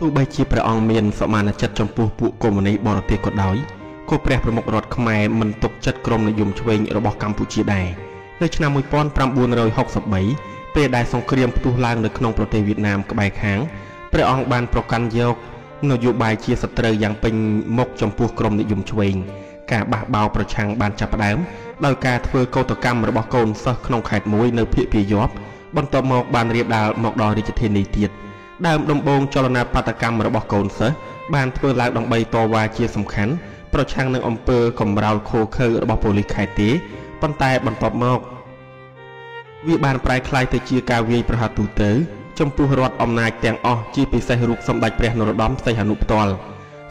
ទោះបីជាព្រះអង្គមានសមានចិត្តចំពោះពួកកុម្មុយនីបរទេសក៏ដោយក៏ព្រះប្រមុខរដ្ឋខ្មែរមិនទុកចិត្តក្រុមនិយមឆ្វេងរបស់កម្ពុជាដែរនៅឆ្នាំ1963ពេលដែលសង្គ្រាមផ្ទុះឡើងនៅក្នុងប្រទេសវៀតណាមក្បែរខាងព្រះអង្គបានប្រកាន់យកនយោបាយជាសត្រូវយ៉ាងពេញមុខចំពោះក្រុមនិយមឆ្វេងការបះបោរប្រឆាំងបានចាប់ផ្ដើមដោយការធ្វើកោតកម្មរបស់កូនសិស្សក្នុងខេត្តមួយនៅភៀកពាយ័ព្យបន្ទាប់មកបានរាលដាលមកដល់រាជធានីទៀតដើមដំបូងចលនាបាតកម្មរបស់កូនសិស្សបានធ្វើឡើងដើម្បីតវ៉ាជាសំខាន់ប្រឆាំងនឹងអំពើកំរោលឃោឃៅរបស់ប៉ូលីសខេត្តទេប៉ុន្តែបន្ទាប់មកវាបានប្រែក្លាយទៅជាការវាយប្រហារទូទៅចំពោះរដ្ឋអំណាចទាំងអស់ជាពិសេសរូបសម្ដេចព្រះនរោត្តមសីហនុផ្ទាល់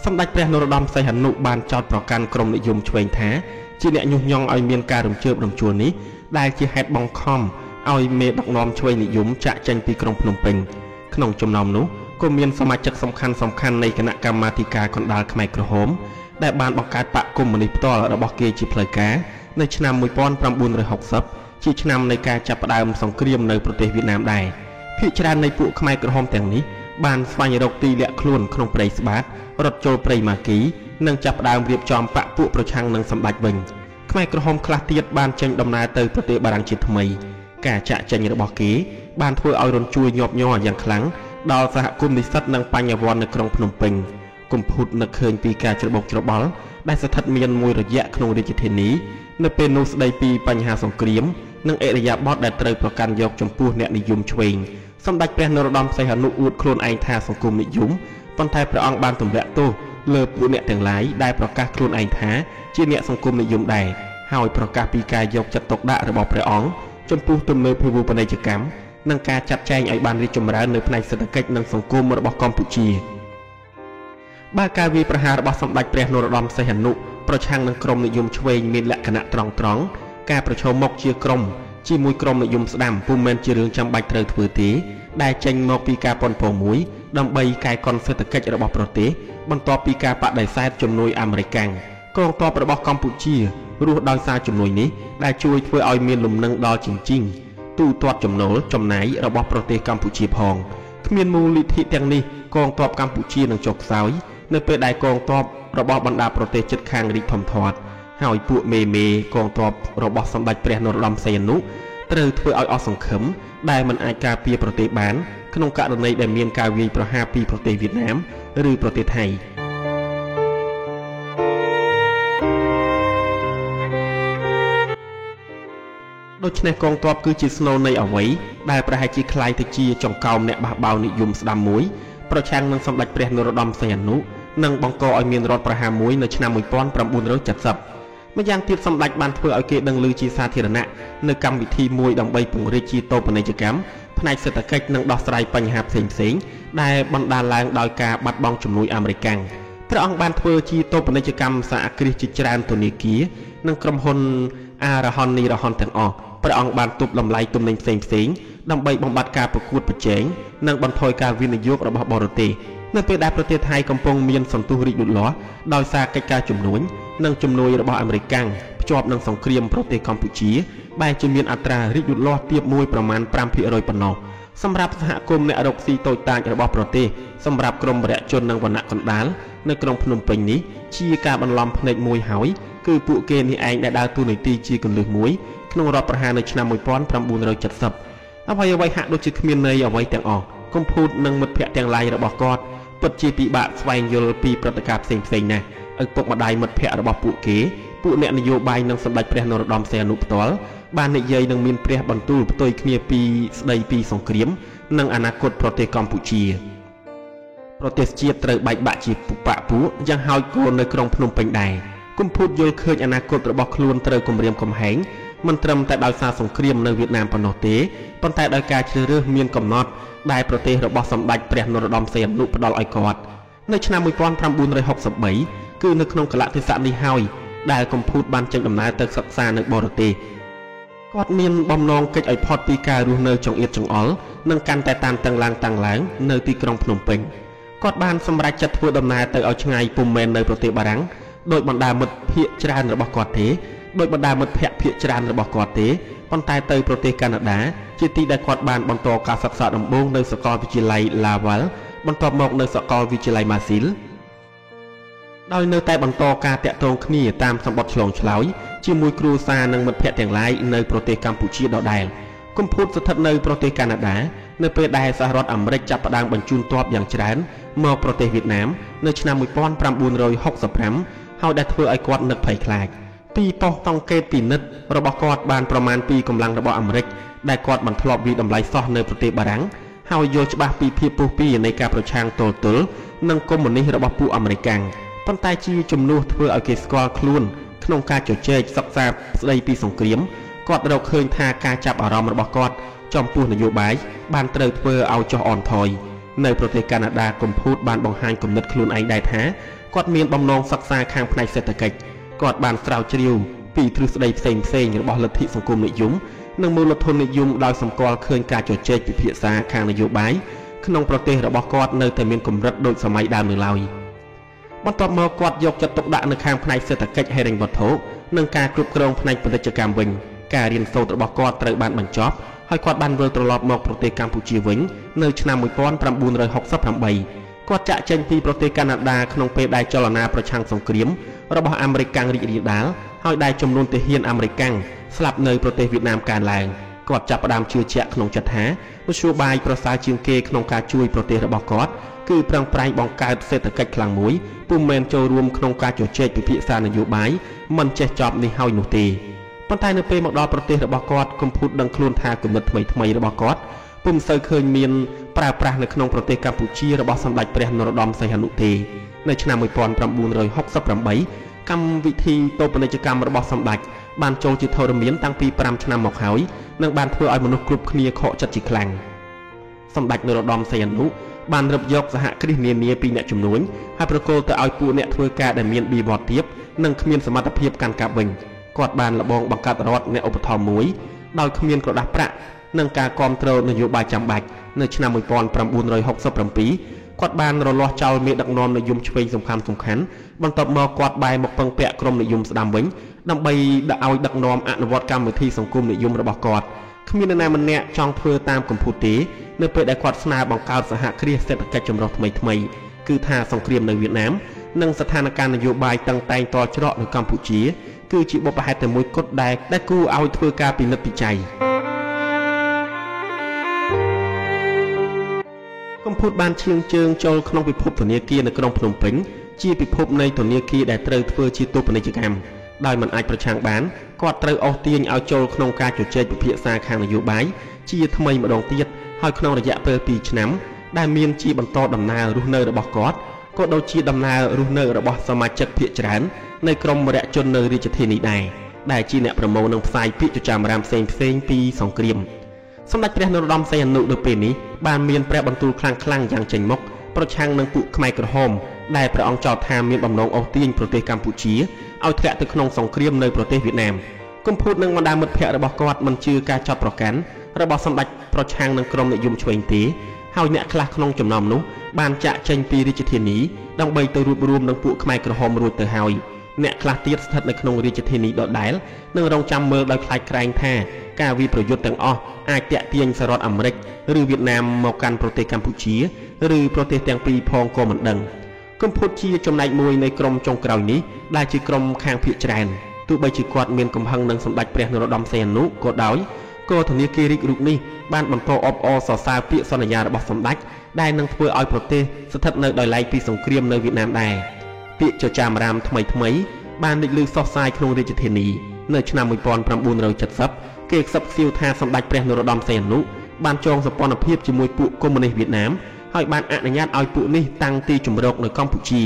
សម្ដេចព្រះនរោត្តមសីហនុបានចោទប្រកាន់ក្រុមនិយមឆ្វេងថាជាអ្នកញុះញង់ឲ្យមានការរំជើបរំជួលនេះដែលជាហេតុបង្ខំឲ្យមេដឹកនាំឆ្វេងនិយមចាក់ចេញពីក្រុងភ្នំពេញក្នុងចំណោមនោះក៏មានសមាជិកសំខាន់នៃគណៈកម្មាធិការកណ្ដាលខ្មែរក្រហមដែលបានបង្កើតបកកុម្មុយនីផ្ទាល់របស់គេជាផ្លូវការនៅឆ្នាំ1960ជាឆ្នាំនៃការចាប់ផ្ដើមសង្គ្រាមនៅប្រទេសវៀតណាមដែរភាគច្រើននៃពួកខ្មែរក្រហមទាំងនេះបានស្វែងរកទីលាក់ខ្លួនក្នុងព្រៃស្បាតរត់ចូលព្រៃម៉ាគីនិងចាប់ផ្ដើមរៀបចំបកពួកប្រឆាំងនឹងសម្ដេចវិញខ្មែរក្រហមខ្លះទៀតបានចេញដំណើរទៅប្រទេសបារាំងជាថ្មីការចាក់ចេញរបស់គេបានធ្វើឲ្យរញ្ជួយញាប់ញ័រយ៉ាងខ្លាំងដល់សហគមន៍និស្សិតនិងបញ្ញវន្តនៅក្រុងភ្នំពេញកុំភូតនឹកឃើញពីការច្របូកច្របល់ដែលស្ថិតមានមួយរយៈក្នុងរាជធានីនៅពេលនោះស្ដីពីបញ្ហាសង្គ្រាមនិងអរិយាប័ត្រដែលត្រូវប្រកាន់យកចំពោះអ្នកនិយមឆ្វេងសម្ដេចព្រះនរោត្តមសីហនុអួតខ្លួនឯងថាសង្គមនិយមប៉ុន្តែព្រះអង្គបានទម្លាក់ទោសលើពួកអ្នកទាំងឡាយដែលប្រកាសខ្លួនឯងថាជាអ្នកសង្គមនិយមដែរហើយប្រកាសពីការយកចិត្តទុកដាក់របស់ព្រះអង្គចំពោះទំនើបភាវូបនីយកម្មនិងការចាត់ចែងឲ្យបានរីកចម្រើននៅផ្នែកសេដ្ឋកិច្ចនិងសង្គមរបស់កម្ពុជាបើការវាយប្រហាររបស់សម្ដេចព្រះនរោត្តមសីហនុប្រឆាំងនឹងក្រុមនិយមឆ្វេងមានលក្ខណៈត្រង់ការប្រឈមមុខជាក្រុមជាមួយក្រុមនិយមស្ដាំពុំមែនជារឿងចាំបាច់ត្រូវធ្វើទេដែលចេញមកពីការប៉ុនប៉ងមួយដើម្បីកែកុនសេដ្ឋកិច្ចរបស់ប្រទេសបន្ទាប់ពីការបដិសេធជំនួយអាមេរិកកងទ័ពរបស់កម្ពុជារស់ដោយសារជំនួយនេះដែលជួយធ្វើឲ្យមានលំនឹងដល់ជញ្ជីងទូទាត់ចំណូលចំណាយរបស់ប្រទេសកម្ពុជាផងគ្មានមូលនិធិទាំងនេះកងទ័ពកម្ពុជានឹងចុះខ្សោយនៅពេលដែលកងទ័ពរបស់បណ្ដាប្រទេសជិតខាងរីកធំធាត់ហើយពួកមេកងទ័ពរបស់សម្ដេចព្រះនរោត្តមសីហនុត្រូវធ្វើឲ្យអស់សង្ឃឹមដែលមិនអាចការពារប្រទេសបានក្នុងករណីដែលមានការវាយប្រហារពីប្រទេសវៀតណាមឬប្រទេសថៃដូច្នេះកងទ័ពគឺជាស្នូលនៃអ្វីដែលប្រហែលជាคล้ายទៅជាចង្កោមអ្នកបះបោរនិយមស្ដាំមួយប្រឆាំងនឹងសម្ដេចព្រះនរោត្តមសីហនុនិងបង្កឲ្យមានរដ្ឋប្រហារមួយនៅឆ្នាំ1970ម្យ៉ាងទៀតសម្ដេចបានធ្វើឲ្យគេដឹងឮជាសាធារណៈនៅកម្មវិធីមួយដើម្បីពង្រីកជាតូបនីយកម្មផ្នែកសេដ្ឋកិច្ចនិងដោះស្រាយបញ្ហាផ្សេងៗដែលបណ្ដាលឡើងដោយការបាត់បង់ជំនួយអាមេរិកព្រះអង្គបានធ្វើជាតូបនីយកម្មសហគ្រាសជាច្រើនធនាគារនិងក្រុមហ៊ុនអារហននីរហនទាំងអស់ព្រះអង្គបានទប់តម្លៃទំនិញផ្សេងៗដើម្បីបំបត្តិការប្រកួតប្រជែងនិងបន្ថយការវិនិយោគរបស់បរទេសនៅពេលដែលប្រទេសថៃកំពុងមានសន្ទុះរីកលូតលាស់ដោយសារកិច្ចការជំនួញនិងជំនួយរបស់អាមេរិកភ្ជាប់នឹងសង្គ្រាមប្រទេសកម្ពុជាបែរជាមានអត្រារីកលូតលាស់ទាបមួយប្រមាណ 5% ប៉ុណ្ណោះសម្រាប់សហគមន៍អ្នករកស៊ីតូចតាចរបស់ប្រទេសសម្រាប់ក្រុមបរិយាជននិងវណ្ណៈកណ្ដាលនៅក្រុងភ្នំពេញនេះជាការបន្លំភ្នែកមួយហើយគឺពួកគេនេះឯងដែលដើរតួនាទីជាគន្លឹះមួយក្នុងរដ្ឋប្រហារនៅឆ្នាំ1970អ្វីហាក់ដូចជាគ្មានន័យអ្វីទាំងអស់កុំភូតនឹងមិត្តភ័ក្តិទាំងឡាយរបស់គាត់ពិតជាពិបាកស្វែងយល់ពីព្រឹត្តិការណ៍ផ្សេងៗណាស់ឪពុកម្ដាយមិត្តភ័ក្តិរបស់ពួកគេពួកអ្នកនយោបាយនិងសម្ដេចព្រះនរោត្តមសីហនុផ្ទាល់បាននិយាយនឹងមានព្រះបន្ទូលផ្ទុយគ្នាពីស្ដីពីសង្គ្រាមនិងអនាគតប្រទេសកម្ពុជាប្រទេសជាតិត្រូវបែកបាក់ជាពួកយ៉ាងហោចគោលនៅក្រុងភ្នំពេញដែរកុំភូតយល់ឃើញអនាគតរបស់ខ្លួនត្រូវគំរាមកំហែងមិនត្រឹមតែដោយសារសង្គ្រាមនៅវៀតណាមប៉ុណ្ណោះទេប៉ុន្តែដោយការជ្រើសរើសមានកំណត់ដែលប្រទេសរបស់សម្ដេចព្រះនរោត្តមសីហនុផ្ដល់ឲ្យគាត់នៅឆ្នាំ1963គឺនៅក្នុងកលៈទេសៈនេះហើយដែលកំពូតបានចេញដំណើរទៅសិក្សានៅបរទេសគាត់មានបំណងកិច្ចឲ្យផុតពីការរស់នៅចង្អៀតចង្អល់និងកាន់តែតានតឹងឡើងនៅទីក្រុងភ្នំពេញគាត់បានសម្រេចចិត្តធ្វើដំណើរទៅឲ្យឆ្ងាយពុំមែននៅប្រទេសបារាំងដោយបណ្ដាមិត្តភ័ក្តិច្រើនរបស់គាត់ទេដោយបណ្ដាមិត្តភ័ក្តិភាគច្រើនរបស់គាត់ទេប៉ុន្តែទៅប្រទេសកាណាដាជាទីដែលគាត់បានបន្តការសិក្សាដំបូងនៅសាកលវិទ្យាល័យ Laval បន្ទាប់មកនៅសាកលវិទ្យាល័យម៉ាស៊ីលដោយនៅតែបន្តការតាក់ទងគ្នាតាមសម្បត្តិឆ្លងឆ្លើយជាមួយគ្រួសារនិងមិត្តភ័ក្តិទាំងឡាយនៅប្រទេសកម្ពុជាដដែលកុំភូតស្ថិតនៅប្រទេសកាណាដានៅពេលដែលសហរដ្ឋអាមេរិកចាប់ផ្ដើមបញ្ជូនទ័ពយ៉ាងច្រើនមកប្រទេសវៀតណាមនៅឆ្នាំ1965ហើយដែលធ្វើឲ្យគាត់នឹកភ័យខ្លាចពីប៉ុស្តិ៍សង្កេតពិនិត្យរបស់គាត់បានប្រមាណពីកម្លាំងរបស់អាមេរិកដែលគាត់បានធ្លាប់វិតម្លៃសោះនៅប្រទេសបារាំងហើយយល់ច្បាស់ពីភាពពុះពៀនៃការប្រឆាំងទល់ទល់និងកុម្មុយនីសរបស់ពួកអាមេរិកប៉ុន្តែជាជំនួសធ្វើឲ្យគេស្គាល់ខ្លួនក្នុងការជជែកសិក្សាស្ដីពីសង្គ្រាមគាត់រកឃើញថាការចាប់អារម្មណ៍របស់គាត់ចំពោះនយោបាយបានត្រូវធ្វើឲ្យចុះអន់ថយនៅប្រទេសកាណាដាកុំភូតបានបង្ហាញគំនិតខ្លួនឯងដែរថាគាត់មានបំណងសិក្សាខាងផ្នែកសេដ្ឋកិច្ចគាត់បានស្រាវជ្រាវពីទ្រឹស្ដីផ្សេងៗរបស់លទ្ធិសង្គមនិយមនិងមូលធននិយមដោយសម្គាល់ឃើញការជជែកពិភាក្សាខាងនយោបាយក្នុងប្រទេសរបស់គាត់នៅតែមានកម្រិតដូចសម័យដើមនៅឡើយបន្ទាប់មកគាត់យកចិត្តទុកដាក់នៅខាងផ្នែកសេដ្ឋកិច្ចហិរញ្ញវត្ថុនិងការគ្រប់គ្រងផ្នែកពាណិជ្ជកម្មវិញការរៀនសូត្ររបស់គាត់ត្រូវបានបញ្ចប់ហើយគាត់បានវិលត្រឡប់មកប្រទេសកម្ពុជាវិញនៅឆ្នាំ1968គាត់ចាក់ចេញពីប្រទេសកាណាដាក្នុងពេលដែលចលនាប្រឆាំងសង្គ្រាមរបស់អាមេរិកកាំងរីករាលដាលហើយដែលចំនួនទាហានអាមេរិកកាំងស្លាប់នៅប្រទេសវៀតណាមកើនឡើងគាត់ចាប់ផ្ដើមជឿជាក់ក្នុងចិត្តថាមធ្យោបាយប្រសើរជាងគេក្នុងការជួយប្រទេសរបស់គាត់គឺប្រឹងប្រែងបង្កើតសេដ្ឋកិច្ចខ្លាំងមួយពុំមែនចូលរួមក្នុងការជជែកពិភាក្សានយោបាយមិនចេះចប់នេះហើយនោះទេប៉ុន្តែនៅពេលមកដល់ប្រទេសរបស់គាត់កុំភូតដឹងខ្លួនថាគំនិតថ្មីៗរបស់គាត់ពុំសូវឃើញមានប្រើប្រាស់នៅក្នុងប្រទេសកម្ពុជារបស់សម្ដេចព្រះនរោត្តមសីហនុទេនៅឆ្នាំ1968កម្មវិធីតូបនីយកម្មរបស់សម្ដេចបានចូលជាធរមានតាំងពី5ឆ្នាំមកហើយនិងបានធ្វើឲ្យមនុស្សគ្រប់គ្នាខកចិត្តជាខ្លាំងសម្ដេចនរោត្តមសីហនុបានរឹបយកសហគ្រាសនានាពីអ្នកជំនួញហើយប្រគល់ទៅឲ្យពួកអ្នកធ្វើការដែលមានបៀវត្សទាបនិងគ្មានសមត្ថភាពកាន់កាប់វិញគាត់បានលបងបង្កើតរដ្ឋអ្នកឧបត្ថម្ភមួយដោយគ្មានក្រដាស់ប្រាក់និងការគ្រប់គ្រងនយោបាយចាំបាច់នៅឆ្នាំ1967គាត់បានរលាស់ចោលមេដឹកនាំនិយមឆ្វេងសំខាន់បន្ទាប់មកគាត់បែរមកពឹងពាក់ក្រុមនិយមស្ដាំវិញដើម្បីដាក់ឲ្យដឹកនាំអនុវត្តកម្មវិធីសង្គមនិយមរបស់គាត់គ្មាននរណាម្នាក់ចង់ធ្វើតាមកំពូលទេនៅពេលដែលគាត់ស្នើបង្កើតសហគ្រាសសេដ្ឋកិច្ចចម្រុះថ្មីគឺថាសង្គ្រាមនៅវៀតណាមនិងស្ថានភាពនយោបាយតឹងតែងតច្រកនៅកម្ពុជាគឺជាបុព្វហេតុតែមួយគត់ដែលគួរឲ្យធ្វើការពិនិត្យពិច័យកំពូតបានឈៀងជើងចូលក្នុងពិភពធនាគារនៅក្រុងភ្នំពេញជាពិភពនៃធនាគារដែលត្រូវធ្វើជាទូពាណិជ្ជកម្មដោយមិនអាចប្រឆាំងបានគាត់ត្រូវអូសទាញឲ្យចូលក្នុងការជជែកពិភាក្សាខាងនយោបាយជាថ្មីម្ដងទៀតហើយក្នុងរយៈពេល2ឆ្នាំដែលមានជាបន្តដំណើររស់នៅរបស់គាត់ក៏ដូចជាដំណើររស់នៅរបស់សមាជិកភាគច្រើននៃក្រុមមរៈជននៅរាជធានីដែរដែលជាអ្នកប្រមូលនិងផ្សាយពាក្យចចាមអារាមផ្សេងពីសង្គ្រាមសម្ដេចព្រះនរោត្តមសីហនុនៅពេលនេះបានមានព្រះបន្ទូលខ្លាំងយ៉ាងចេញមុខប្រឆាំងនឹងពួកខ្មែរក្រហមដែលព្រះអង្គចោទថាមានបំណងអូសទាញប្រទេសកម្ពុជាឲ្យធ្លាក់ទៅក្នុងសង្គ្រាមនៅប្រទេសវៀតណាមកុំភូតនឹងបណ្ដាមិត្តភ័ក្តិរបស់គាត់មិនជឿការចាប់ប្រកាន់របស់សម្ដេចប្រឆាំងនឹងក្រុមនិយមឆ្វេងទេហើយអ្នកខ្លះក្នុងចំណោមនោះបានចាក់ចេញពីរាជធានីដើម្បីទៅរួបរวมនឹងពួកខ្មែរក្រហមរួចទៅហើយអ្នកខ្លះទៀតស្ថិតនៅក្នុងរាជធានីដដែលនិងរងចាំមើលដោយខ្លាចក្រែងថាការវិប្រយុទ្ធទាំងអស់អាចតាក់ទាញសហរដ្ឋអាមេរិកឬវៀតណាមមកកាន់ប្រទេសកម្ពុជាឬប្រទេសទាំងពីរផងក៏មិនដឹងកុំភូតជាចំណែកមួយនៃក្រុមចុងក្រោយនេះដែលជាក្រុមខាងភាគច្រើនទោះបីជាគាត់មានកំហឹងនឹងសម្ដេចព្រះនរោត្តមសីហនុក៏ដោយក៏ធនាគាររាជរូបនេះបានបន្តអបអរសរសើរពាក្យសន្យារបស់សម្ដេចដែលនឹងធ្វើឲ្យប្រទេសស្ថិតនៅដោយឡែកពីសង្គ្រាមនៅវៀតណាមដែរពាក្យចចាមអារាមថ្មីបានលេចលឺសុសសាយក្នុងរាជធានីនៅឆ្នាំ1970គេខ្សឹបខ្សៀវថាសម្ដេចព្រះនរោត្តមសីហនុបានចងសម្ព័ន្ធភាពជាមួយពួកកុម្មុយនីសវៀតណាមហើយបានអនុញ្ញាតឲ្យពួកនេះតាំងទីជម្រកនៅកម្ពុជា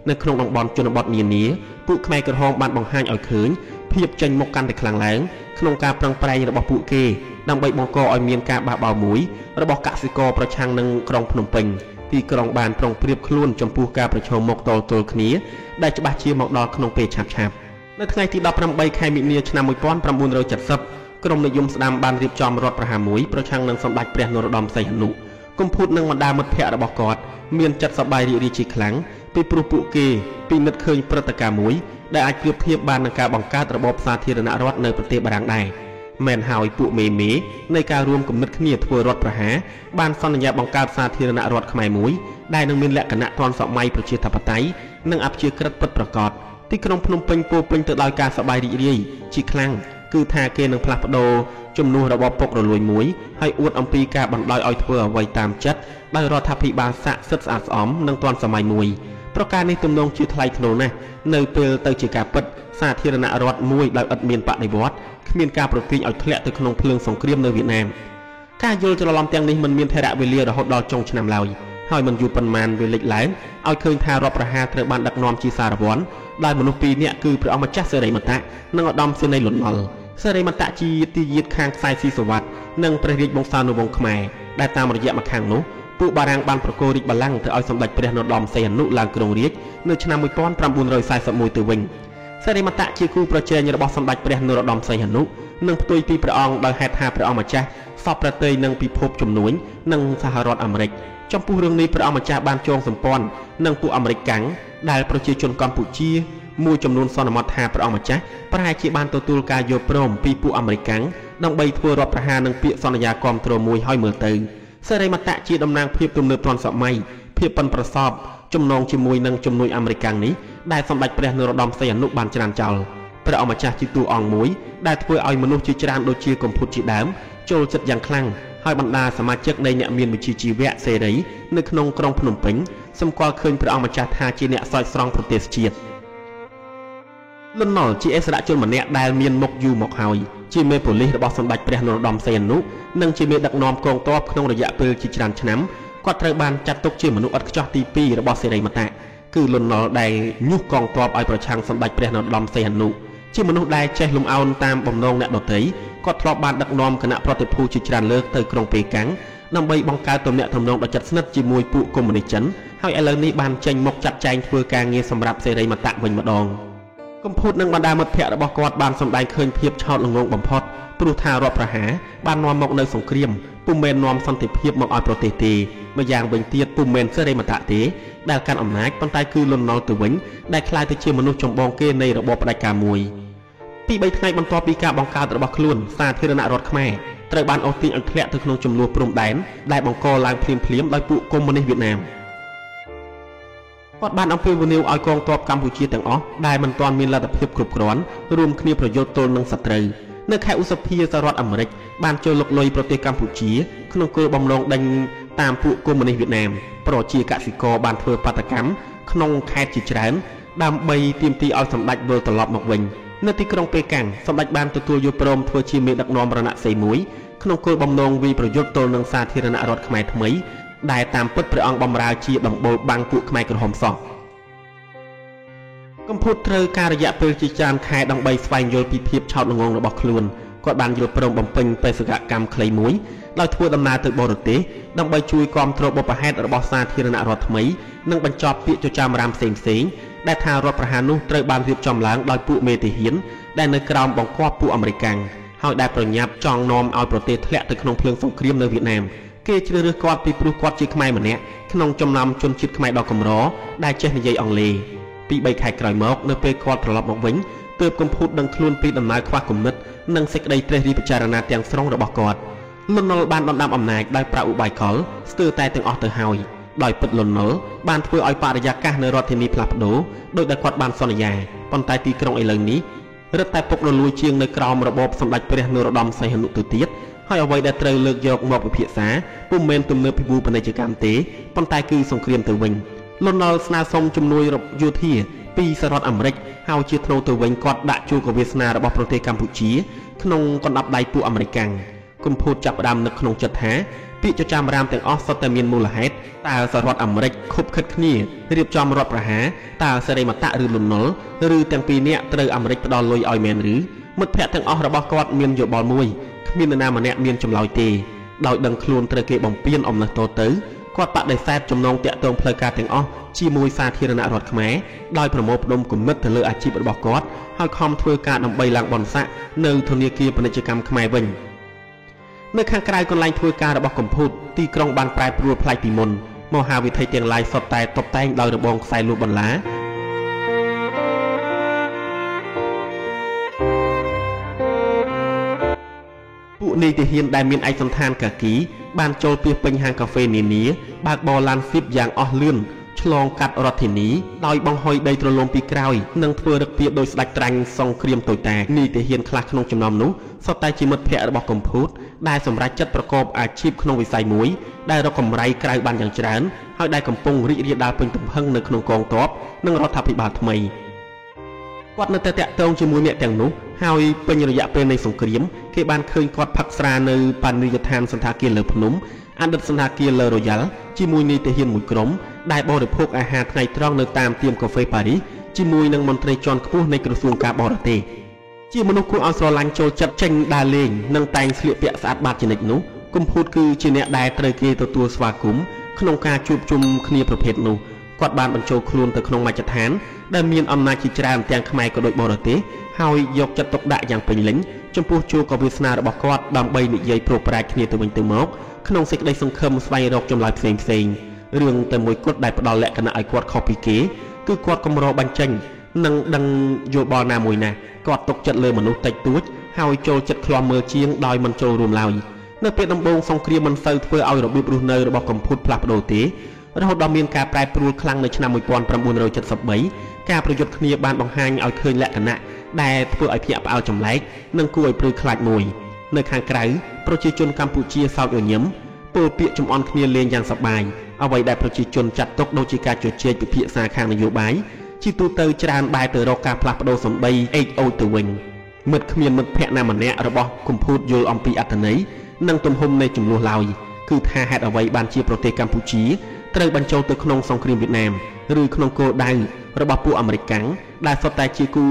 នៅក្នុងតំបន់ជនបទនានាពួកខ្មែរក្រហមបានបង្ហាញឲ្យឃើញភាពចេញមុខកាន់តែខ្លាំងឡើងក្នុងការប្រឹងប្រែងរបស់ពួកគេដើម្បីបង្កឲ្យមានការបះបោរមួយរបស់កសិករប្រឆាំងនឹងក្រុងភ្នំពេញទីក្រុងបានប្រុងប្រៀបខ្លួនចំពោះការប្រឈមមុខទល់ទល់គ្នាដែលច្បាស់ជាមកដល់ក្នុងពេលឆាប់នៅថ្ងៃទី18ខែមិនិនាឆ្នាំ1970ក្រុមនិយមស្ដាំបានរៀបចំរដ្ឋប្រហារមួយប្រឆាំងនឹងសម្ដេចព្រះនរោត្តមសីហនុកុំភូតនឹងបណ្ដាមិត្តភ័ក្តិរបស់គាត់មានចិត្តសប្បាយរីករាយជាខ្លាំងពីព្រោះពួកគេពិនិត្យឃើញព្រឹត្តិការណ៍មួយដែលអាចប្រៀបធៀបបាននឹងការបង្កើតរបបសាធារណរដ្ឋនៅប្រទេសបារាំងដែរ មែនហើយពួកមេនៃការរួមគំនិតគ្នាធ្វើរដ្ឋប្រហារបានសន្យាបង្កើតសាធារណរដ្ឋខ្មែរមួយដែលនឹងមានលក្ខណៈទាន់សម័យប្រជាធិបតេយ្យនិងអព្យាក្រឹតពិតប្រាកដទីក្រុងភ្នំពេញពោពេញទៅដោយការសប្បាយរីករាយជាខ្លាំងគឺថាគេនឹងផ្លាស់ប្ដូរជំនួសរបបពុករលួយមួយហើយអួតអំពីការបណ្ដោយឲ្យធ្វើអ្វីតាមចិត្តដោយរដ្ឋាភិបាលស័ក្តិសិទ្ធិស្អាតស្អំនិងទាន់សម័យមួយប្រការនេះទំនងជាថ្លៃថ្នូរណាស់នៅពេលទៅជាការពិតសាធារណរដ្ឋមួយដោយឥតមានបដិវត្តគ្មានការប្រទាញឲ្យធ្លាក់ទៅក្នុងភ្លើងសង្គ្រាមនៅវៀតណាមការយល់ច្រឡំទាំងនេះមិនមានថេរវេលារហូតដល់ចុងឆ្នាំឡើយហើយមិនយូរប៉ុន្មានវាលេចឡើងឲ្យឃើញថារដ្ឋប្រហារត្រូវបានដឹកនាំជាសារវ័នដោយមនុស្សពីរនាក់គឺព្រះអង្គម្ចាស់សេរីមតៈនិងឧត្តមសេនីយ៍លន់នល់សេរីមតៈជាទីយាតខាងខ្សែស៊ីសវ័តនិងព្រះរាជវង្សានុវង្សខ្មែរដែលតាមរយៈម្ខាងនោះពួកបារាំងបានប្រគល់រាជបល្ល័ង្កទៅឲ្យសម្ដេចព្រះនរោត្តមសីហនុឡើងគ្រងរាជនៅឆ្នាំ1941ទៅវិញសេរីមតៈជាគូប្រជែងរបស់សម្ដេចព្រះនរោត្តមសីហនុនិងផ្ទុយពីព្រះអង្គដោយហេតុថាព្រះអង្គម្ចាស់សពប្រតិយនឹងពិភពជំនួយនិងសហរដ្ឋអាមេរិកចំពោះរឿងនេះព្រះអង្គម្ចាស់បានចងសម្ព័ន្ធនឹងពួកអាមេរិកកាំងដែលប្រជាជនកម្ពុជាមួយចំនួនសន្មតថាព្រះអង្គម្ចាស់ប្រហែលជាបានទទួលការយល់ព្រមពីពួកអាមេរិកកាំងដើម្បីធ្វើរដ្ឋប្រហារនឹងពាក្យសន្យាគាំទ្រមួយឲ្យមើលទៅសេរីមតៈជាតំណាងភាពទំនើបទាន់សម័យភាពប៉ិនប្រសប់ចំណងជាមួយនឹងជំនួយអាមេរិកកាំងនេះដែលសម្ដេចព្រះនរោត្តមសីហនុបានច្រានចោលព្រះអង្គម្ចាស់ជាតួអង្គមួយដែលធ្វើឲ្យមនុស្សជាច្រើនដូចជាកំពុតជាដើមចូលចិត្តយ៉ាងខ្លាំងហើយបណ្ដាសមាជិកនៃអ្នកមានវិជ្ជាជីវៈសេរីនៅក្នុងក្រុងភ្នំពេញសម្គាល់ឃើញព្រះអង្គម្ចាស់ថាជាអ្នកស្រោចស្រង់ប្រទេសជាតិលន់នល់ជាអិសរាជជនម្នាក់ដែលមានមុខយូរមកហើយជាមេប៉ូលីសរបស់សម្ដេចព្រះនរោត្តមសីហនុនិងជាមេដឹកនាំកងទ័ពក្នុងរយៈពេលជាច្រើនឆ្នាំគាត់ត្រូវបានចាត់ទុកជាមនុស្សឥតខ្ចោះទី2របស់សេរីមតៈគឺលន់នល់ដែលញុះកងទ័ពឲ្យប្រឆាំងសម្ដេចព្រះនរោត្តមសីហនុជាមនុស្សដែលចេះលំអោនតាមបំណងអ្នកដទៃគាត់ធ្លាប់បានដឹកនាំគណៈប្រតិភូជាច្រើនលើកទៅក្រុងប៉េកាំងដើម្បីបង្កើតទំនាក់ទំនងដ៏ជិតស្និទ្ធជាមួយពួកកុម្មុយនីសចិនហើយឥឡូវនេះបានចេញមកចាត់ចែងធ្វើការងារសម្រាប់សេរីមតៈវិញម្ដងកំពូតនិងបណ្ដាមិត្តភ័ក្តិរបស់គាត់បានសម្ដែងឃើញភាពឆោតល្ងង់បំផុតព្រោះថារដ្ឋប្រហារបាននាំមកនៅសង្គ្រាមពុំមែននាំសន្តិភាពមកឲ្យប្រទេសទេម្យ៉ាងវិញទៀតពុំមែនសេរីមតៈទេដែលកាន់អំណាចប៉ុន្តែគឺលន់នល់ទៅវិញដែលក្លាយទៅជាមនុស្សចម្បងគេនៃរបបផ្ដាច់ការមួយពី3ថ្ងៃបន្ទាប់ពីការបង្កើតរបស់ខ្លួនសាធារណរដ្ឋខ្មែរត្រូវបានអូសទាញឲ្យធ្លាក់ទៅក្នុងចំនួនព្រំដែនដែលបង្កឡើងភ្លាមៗដោយពួកកុម្មុយនីសវៀតណាមគាត់បានអំពាវនាវឲ្យកងទ័ពកម្ពុជាទាំងអស់ដែលមិនទាន់មានលទ្ធភាពគ្រប់គ្រាន់រួមគ្នាប្រយុទ្ធទល់នឹងសត្រូវនៅខែឧសភាសហរដ្ឋអាមេរិកបានចូលលុកលុយប្រទេសកម្ពុជាក្នុងគោលបំណងដេញតាមពួកកុម្មុយនីសវៀតណាមប្រជាកសិករបានធ្វើបាតកម្មក្នុងខេត្តជាច្រើនដើម្បីទាមទារឲ្យសម្ដេចវិលត្រឡប់មកវិញនៅទីក្រុងប៉េកាំងសម្ដេចបានទទួលយកព្រមធ្វើជាមេដឹកនាំរណសិរ្សមួយក្នុងគោលបំណងវិប្រយុទ្ធទល់នឹងសាធារណរដ្ឋខ្មែរថ្មីដែលតាមពិតព្រះអង្គបម្រើជាដំបូលបាំងពួកខ្មែរក្រហមសោះកំពូតត្រូវការរយៈពេលជាច្រើនខែដើម្បីស្វែងយល់ពីភាពឆោតល្ងង់របស់ខ្លួនគាត់បានយល់ព្រមបំពេញបេសកកម្មខ្លីមួយដោយធ្វើដំណើរទៅបរទេសដើម្បីជួយគាំទ្របុព្វហេតុរបស់សាធារណរដ្ឋថ្មីនិងបញ្ចប់ពាក្យចចាមអារ៉ាមផ្សេងៗដែលថារដ្ឋប្រហារនោះត្រូវបានរៀបចំឡើងដោយពួកមេទាហានដែលនៅក្រោមបង្គាប់ពួកអាមេរិកកាំងហើយដែលប្រញាប់ចង់នាំឲ្យប្រទេសធ្លាក់ទៅក្នុងភ្លើងសង្គ្រាមនៅវៀតណាមគេជ្រើសរើសគាត់ពីព្រោះគាត់ជាខ្មែរម្នាក់ក្នុងចំណោមជនជាតិខ្មែរដ៏កម្រដែលចេះនិយាយអង់គ្លេសពី3ខែក្រោយមកនៅពេលគាត់ត្រឡប់មកវិញទើបកំពូតដឹងខ្លួនពីដំណើរខ្វះគំនិតនិងសេចក្តីត្រេះរិះពិចារណាទាំងស្រុងរបស់គាត់លន់នល់បានដណ្ដើមអំណាចដោយប្រើឧបាយកលស្ទើរតែទាំងអស់ទៅហើយដោយពិតលន់នល់បានធ្វើឲ្យបរិយាកាសនៅរដ្ឋធានីផ្លាស់ប្ដូរដោយដែលគាត់បានសន្យាប៉ុន្តែទីក្រុងឥឡូវនេះរឹតតែពុករលួយជាងនៅក្រោមរបបសម្ដេចព្រះនរោត្តមសីហនុទៅទៀតហើយអ្វីដែលត្រូវលើកយកមកពិភាក្សាពុំមែនទំនើបពិភពពាណិជ្ជកម្មទេប៉ុន្តែគឺសង្គ្រាមទៅវិញលន់នល់ស្នើសុំជំនួយយោធាពីសហរដ្ឋអាមេរិកហើយជាធ្នូទៅវិញគាត់ដាក់ជួរកវាសនារបស់ប្រទេសកម្ពុជាក្នុងកណ្ដាប់ដៃពួកអាមេរិកកាំងកំពូតចាប់ផ្ដើមនឹកក្នុងចិត្តថាពាក្យចចាមអារ៉ាមទាំងអស់សុទ្ធតែមានមូលហេតុតើសហរដ្ឋអាមេរិកខុបខិតគ្នារៀបចំរដ្ឋប្រហារតើសេរីមតៈឬលន់នល់ឬទាំងពីរនាក់ត្រូវអាមេរិកផ្ដល់លុយឲ្យមែនឬមិត្តភ័ក្តិទាំងអស់របស់គាត់មានយោបល់មួយគ្មាននរណាម្នាក់មានចម្លើយទេដោយដឹងខ្លួនត្រូវគេបំពានអំណះតទៅគាត់បដិសេធចំណងតាក់ទងផ្លូវការទាំងអស់ជាមួយសាធារណរដ្ឋខ្មែរដោយប្រមូលផ្ដុំគំនិតទៅលើអាជីពរបស់គាត់ហើយខំធ្វើការដើម្បីឡើងបនស័ក្តិនៅធនាគារពាណិជ្ជកម្មខ្មែរវិញនៅខាងក្រៅកន្លែងធ្វើការរបស់កំពូតទីក្រុងបានប្រែប្រួលប្លែកពីមុនមហាវិថីទាំងឡាយសុទ្ធតែតុបតែងដោយរបងខ្សែលូកបន្លា នីតិហ៊ានដែលមានឯកសណ្ឋានកាគីបានចូលពីពេញហាងកាហ្វេនានាបើកបរឡានស៊ីបយ៉ាងអស់លឿនឆ្លងកាត់រដ្ឋធានីដោយបង្ហុយដីទ្រលំពីក្រោយនិងធ្វើរឹកពីដោយស្ដេចត្រាញ់សង្គ្រាមតូចតាចនីតិហ៊ានខ្លះក្នុងចំណោមនោះសុទ្ធតែជាមិត្តភក្តិរបស់កំពូតដែលសម្រេចចិត្តប្រកបអាជីពក្នុងវិស័យមួយដែលរកកម្រៃក្រៅបានយ៉ាងច្រើនហើយដែលកំពុងរីករាលដាលពេញទំហឹងនៅក្នុងកងទ័ពនិងរដ្ឋាភិបាលថ្មីគាត់នៅតែតាក់ទងជាមួយអ្នកទាំងនោះហើយពេញរយៈពេលនៃសង្គ្រាមគេបានឃើញគាត់ផឹកស្រានៅបណ្ឌិតដ្ឋានសន្តាគារលើភ្នំអតីតសន្តាគារលើរ៉ូយ៉ាល់ជាមួយនីតិហ៊ានមួយក្រុមដែលបរិភោគអាហារថ្ងៃត្រង់នៅតាមទៀមកាហ្វេប៉ារីសជាមួយនឹងមន្ត្រីជាន់ខ្ពស់នៃក្រសួងការបរទេសជាមនុស្សគួរឲ្យស្រឡាញ់ចូលចិត្តចេញដើរលេងនិងតែងស្លៀកពាក់ស្អាតបាតជានិច្ចនោះកំពូតគឺជាអ្នកដែលត្រូវគេទទួលស្វាគមន៍ក្នុងការជួបជុំគ្នាប្រភេទនោះគាត់បានបញ្ចូលខ្លួនទៅក្នុងមជ្ឈដ្ឋានដែលមានអំណាចជាច្រើនទាំងខ្មែរក៏ដូចបរទេសហើយយកចិត្តទុកដាក់យ៉ាងពេញលេញចំពោះជួរកវាសនារបស់គាត់ដើម្បីនិយាយប្រប្រាជ្ញគ្នាទៅវិញទៅមកក្នុងសេចក្តីសង្ឃឹមស្វែងរកចម្លើយផ្សេងៗរឿងតែមួយគត់ដែលផ្ដល់លក្ខណៈឲ្យគាត់ខុសពីគេគឺគាត់កម្របញ្ចេញនិងដឹងយោបល់ណាមួយណាគាត់ទុកចិត្តលើមនុស្សតិចតួចហើយចូលចិត្តឃ្លាំមើលជាងដោយមិនចូលរួមឡើយនៅពេលដំបូងសង្គ្រាមមិនសូវធ្វើឲ្យរបៀបរស់នៅរបស់កំពូតផ្លាស់ប្ដូរទេរហូតដល់មានការប្រែប្រួលខ្លាំងនៅឆ្នាំ1973ការប្រយុទ្ធគ្នាបានបង្ហាញឲ្យឃើញលក្ខណៈដែលធ្វើឲ្យភ្ញាក់ផ្អើលចម្លែកនិងគួរឲ្យព្រឺខ្លាចមួយនៅខាងក្រៅប្រជាជនកម្ពុជាសោកញញឹមពោលពាក្យចំអន់គ្នាលេងយ៉ាងសប្បាយអ្វីដែលប្រជាជនចាត់ទុកដូចជាការជជែកពិភាក្សាខាងនយោបាយជាទូទៅច្រើនបែរទៅរកការផ្លាស់ប្ដូរសម្ដីអេកអូចទៅវិញមិត្តគ្មានមិត្តភក្តិណាម្នាក់របស់កំពូតយល់អំពីអត្ថន័យនិងទំហំនៃចំនួនឡើយគឺថាហេតុអ្វីបានជាប្រទេសកម្ពុជាត្រូវបញ្ចូលទៅក្នុងសង្គ្រាមវៀតណាមឬក្នុងគោលដៅរបស់ពួកអាមេរិកដែលសុទ្ធតែជាគូ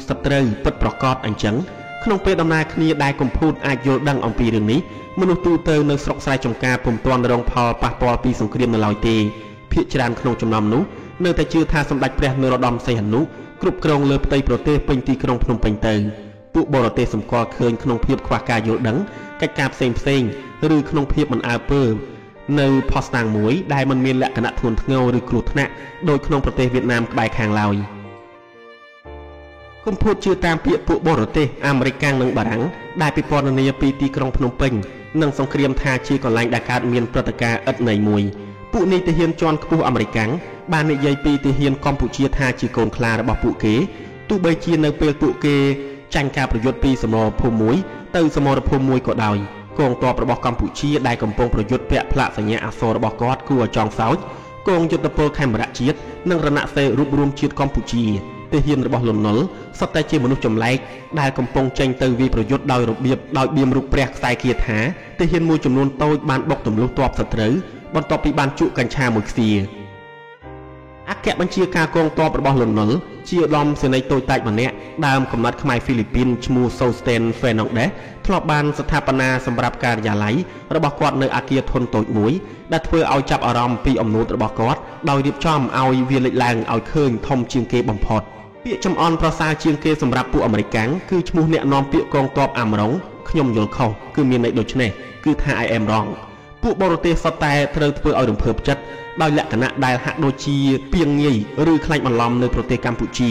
សត្រូវពិតប្រាកដអញ្ចឹងក្នុងពេលដំណើរគ្នាដែលកំពូតអាចយល់ដឹងអំពីរឿងនេះមនុស្សទូទៅនៅស្រុកស្រែចម្ការពុំទាន់រងផលប៉ះពាល់ពីសង្គ្រាមនៅឡើយទេភាគច្រើនក្នុងចំណោមនោះនៅតែជឿថាសម្ដេចព្រះនរោត្តមសីហនុគ្រប់គ្រងលើផ្ទៃប្រទេសពេញទីក្រុងភ្នំពេញទៅពួកបរទេសសម្គាល់ឃើញក្នុងភាពខ្វះការយល់ដឹងកិច្ចការផ្សេងឬក្នុងភាពមិនអើពើនៅផុសតាំងមួយដែលមិនមានលក្ខណៈធ្ងន់ធ្ងរឬគ្រោះថ្នាក់ដោយក្នុងប្រទេសវៀតណាមក្បែរខាងឡើយកំពូតជឿតាមពាក្យពួកបរទេសអាមេរិកនិងបារាំងដែលពិពណ៌នាពីទីក្រុងភ្នំពេញនិងសង្គ្រាមថាជាកន្លែងដែលកើតមានព្រឹត្តិការណ៍ឥតន័យមួយពួកនីតិហ៊ានជាន់ខ្ពស់អាមេរិកបាននិយាយពីទាហានកម្ពុជាថាជាកូនខ្លារបស់ពួកគេទោះបីជានៅពេលពួកគេចាញ់ការប្រយុទ្ធពីសមរភូមិមួយទៅសមរភូមិមួយក៏ដោយកងទ័ពរបស់កម្ពុជាដែលកំពុងប្រយុទ្ធពាក់ផ្លាកសញ្ញាអក្សររបស់គាត់គួរឲ្យចង់សោចកងយុទ្ធពលខេមរៈជាតិនិងរណសេរីរួបរวมជាតិកម្ពុជាទាហានរបស់លន់នល់សុទ្ធតែជាមនុស្សចម្លែកដែលកំពុងចេញទៅវាយប្រយុទ្ធដោយរបៀបដោយបៀមរូបព្រះខ្សែគាថាទាហានមួយចំនួនតូចបានបុកទម្លុះទ័ពសត្រូវបន្ទាប់ពីបានជក់កញ្ឆាមួយខ្សៀអគ្គបញ្ជាការកងទ័ពរបស់លន់នល់ជាឧត្តមសេនីយ៍តូចតាចម្នាក់ដើមកំណត់ខ្មែរហ្វីលីពីនឈ្មោះ Sosten Fernandez ធ្លាប់បានស្ថាបនាសម្រាប់ការិយាល័យរបស់គាត់នៅអគារធនតូចមួយដែលធ្វើឲ្យចាប់អារម្មណ៍ពីអំណួតរបស់គាត់ដោយរៀបចំឲ្យវាលេចឡើងឲ្យឃើញធំជាងគេបំផុតពាក្យចំអន់ប្រសើរជាងគេសម្រាប់ពួកអាមេរិកគឺឈ្មោះអ្នកនាំពាក្យកងទ័ពអាំរ៉ុងខ្ញុំយល់ខុសគឺមានន័យដូចនេះគឺថា I am wrong ពួកបរទេសសុទ្ធតែត្រូវធ្វើឲ្យរំភើបចិត្តដោយលក្ខណៈដែលហាក់ដូចជាពីងងាយឬខ្លាចបន្លំនៅប្រទេសកម្ពុជា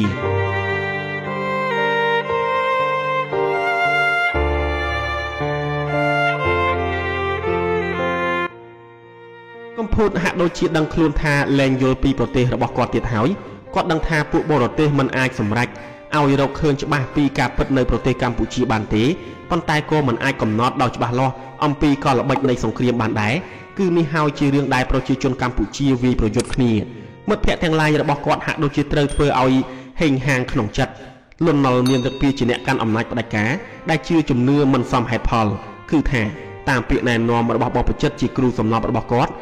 កំពូតហាក់ដូចជាដឹងខ្លួនថាលែងយល់ពីប្រទេសរបស់គាត់ទៀតហើយគាត់ដឹងថាពួកបរទេសមិនអាចសម្រេចឲ្យរកឃើញច្បាស់ពីការពិតនៅប្រទេសកម្ពុជាបានទេប៉ុន្តែក៏មិនអាចកំណត់ដោយច្បាស់លាស់អំពីកលល្បិចនៃសង្គ្រាមបានដែរគឺនេះហើយជារឿងដែលប្រជាជនកម្ពុជាវាយប្រយុទ្ធគ្នាមិត្តភ័ក្តិទាំងឡាយរបស់គាត់ហាក់ដូចជាត្រូវធ្វើឲ្យហេងហាងក្នុងចិត្តលន់នល់មានទឹកពីជាអ្នកកាន់អំណាចផ្ដាច់ការដែលជឿជំនឿមិនសមហេតុផលគឺថាតាមពាក្យណែនាំរបស់បព្វជិតជាគ្រូសំណប់របស់គាត់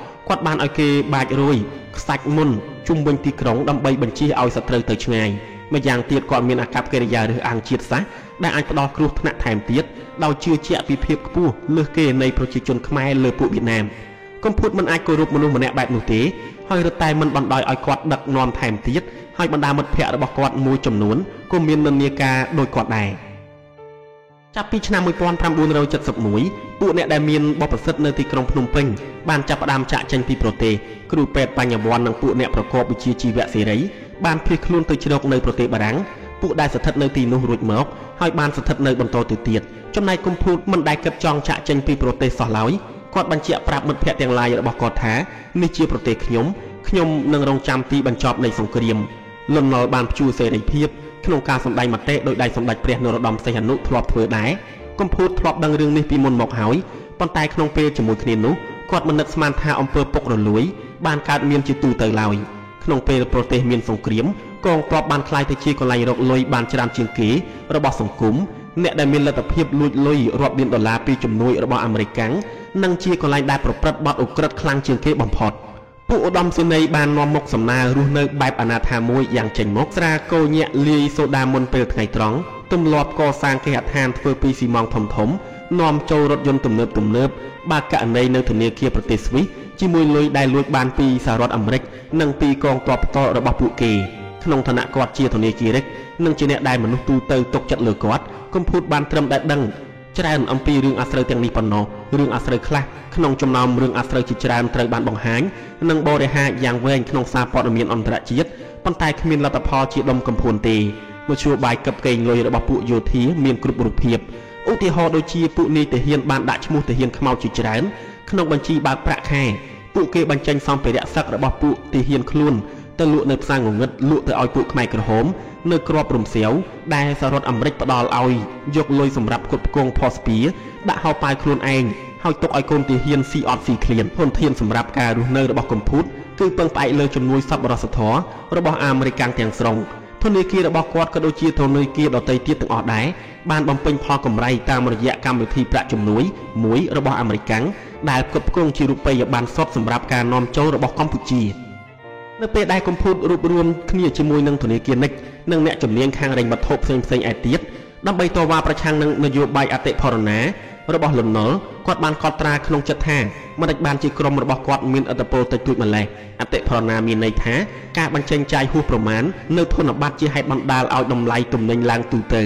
បានឲ្យគេបាចរួយខ្សាច់មុនជុំវិញទីក្រុងដើម្បីបញ្ជាឲ្យសត្រូវទៅឆ្ងាយម្យ៉ាងទៀតគាត់មានអាកប្បកិរិយារើសអើងជាតិសាសន៍ដែលអាចផ្ដល់គ្រោះថ្នាក់ថែមទៀតដោយជឿជាក់ពីភាពខ្ពស់លើសគេនៃប្រជាជនខ្មែរលើពួកវៀតណាមកំពូតមិនអាចគោរពមនុស្សម្នាក់បែបនោះទេហើយរត់តែមិនបណ្ដោយឲ្យគាត់ដឹកនាំថែមទៀតហើយបណ្ដាមិត្តភ័ក្តិរបស់គាត់មួយចំនួនក៏មាននិន្នាការដូចគាត់ដែរចាប់ពីឆ្នាំ1971ពួកអ្នកដែលមានបទពិសោធន៍នៅទីក្រុងភ្នំពេញបានចាប់ផ្ដើមចាក់ចេញពីប្រទេសគ្រូពេទ្យបញ្ញវន្តនិងពួកអ្នកប្រកបវិជ្ជាជីវៈសេរីបានភៀសខ្លួនទៅជ្រកនៅប្រទេសបារាំង ពួកដែលស្ថិតនៅទីនោះរួចមកហើយបានស្ថិតនៅបន្តទៅទៀតចំណែកកុំភូតមិនដែលគិតចង់ចាក់ចេញពីប្រទេសសោះឡើយគាត់បញ្ជាក់ប្រាប់មិត្តភ័ក្តិទាំងឡាយរបស់គាត់ថានេះជាប្រទេសខ្ញុំនឹងរងចាំទីបញ្ចប់នៃសង្គ្រាមលន់នល់បានព្យួរសេរីភាពក្នុងការសម្ដែងមតិដោយដៃសម្ដេចព្រះនរោត្តមសីហនុធ្លាប់ធ្វើដែរកុំភូតធ្លាប់ដឹងរឿងនេះពីមុនមកហើយប៉ុន្តែក្នុងពេលជាមួយគ្នានោះគាត់មិននឹកស្មានថាអំពើពុករលួយបានកើតមានជាទូទៅឡើយក្នុងពេលប្រទេសមានសង្គ្រាមកងទ័ពបានក្លាយទៅជាកន្លែងរកលុយបានច្រើនជាងគេរបស់សង្គមអ្នកដែលមានលទ្ធភាពលួចលុយរាប់លានដុល្លារពីជំនួយរបស់អាមេរិកនិងជាកន្លែងដែលប្រព្រឹត្តបទឧក្រិដ្ឋខ្លាំងជាងគេបំផុតពួកឧត្តមសេនីយ៍បាននាំមុខសំណើរស់នៅបែបអនាថាមួយយ៉ាងចេញមុខស្រាកោញាក់លាយសូដាមុនពេលថ្ងៃត្រង់ទម្លាប់កសាងគេហដ្ឋានធ្វើពីស៊ីម៉ងធំនាំចូលរថយន្តទំនើបបើកករណីនៅធនាគារប្រទេសស្វីសជាមួយលុយដែលលួចបានពីសហរដ្ឋអាមេរិកនិងពីកងទ័ពផ្ទាល់របស់ពួកគេក្នុងឋានៈគាត់ជាធនាគារិកនិងជាអ្នកដែលមនុស្សទូទៅទុកចិត្តលើគាត់កុំភូតបានត្រឹមតែដឹងច្រើនអំពីរឿងអាស្រូវទាំងនេះប៉ុណ្ណោះរឿងអាស្រូវខ្លះក្នុងចំណោមរឿងអាស្រូវជាច្រើនត្រូវបានបង្ហាញនិងបរិហាយ៉ាងវែងក្នុងសារព័ត៌មានអន្តរជាតិប៉ុន្តែគ្មានលទ្ធផលជាដុំកំភួនទេមធ្យោបាយកឹបកេងលុយរបស់ពួកយោធាមានគ្រប់រូបភាពឧទាហរណ៍ដូចជាពួកនាយទាហានបានដាក់ឈ្មោះទាហានខ្មោចជាច្រើនក្នុងបញ្ជីបើកប្រាក់ខែពួកគេបញ្ចេញសម្ភារៈសឹករបស់ពួកទាហានខ្លួនទៅលក់នៅផ្សារងងឹតលក់ទៅឲ្យពួកខ្មែរក្រហមនៅក្របរំសាវដែលសហរដ្ឋអាមេរិកផ្ដល់ឲ្យយកលុយសម្រាប់គ្រប់គ្រងផស្ពីដាក់ហោប៉ៅខ្លួនឯងហើយទុកឲ្យកូនទាហានស៊ីអត់ស៊ីឃ្លានធនធានសម្រាប់ការរស់នៅរបស់កំពូតគឺពឹងផ្អែកលើជំនួយសប្បុរសធម៌របស់អាមេរិកទាំងស្រុងធនាគាររបស់គាត់ក៏ដូចជាធនាគារដទៃទៀតទាំងអស់ដែរបានបំពេញផលកម្រៃតាមរយៈកម្មវិធីប្រាក់ជំនួយមួយរបស់អាមេរិកដែលផ្គត់ផ្គង់ជារូបិយប័ណ្ណសុទ្ធសម្រាប់ការនាំចូលរបស់កម្ពុជានៅពេលដែលកំពូតរួបរวมគ្នាជាមួយនឹងធនាគារនិចនិងអ្នកជំនាញខាងរែងវត្ថុផ្សេងៗឯទៀតដើម្បីតវ៉ាប្រឆាំងនឹងនយោបាយអតិផរណារបស់លន់នល់គាត់បានកត់ត្រាក្នុងចិត្តថាមិនអាចបានជាក្រុមរបស់គាត់មានឥទ្ធិពលតិចតួចម្លេះអតិផរណាមានន័យថាការបញ្ចេញចាយហួសប្រមាណនៅធនប័តជាហេតុបណ្ដាលឲ្យតម្លៃទំនិញឡើងទូទៅ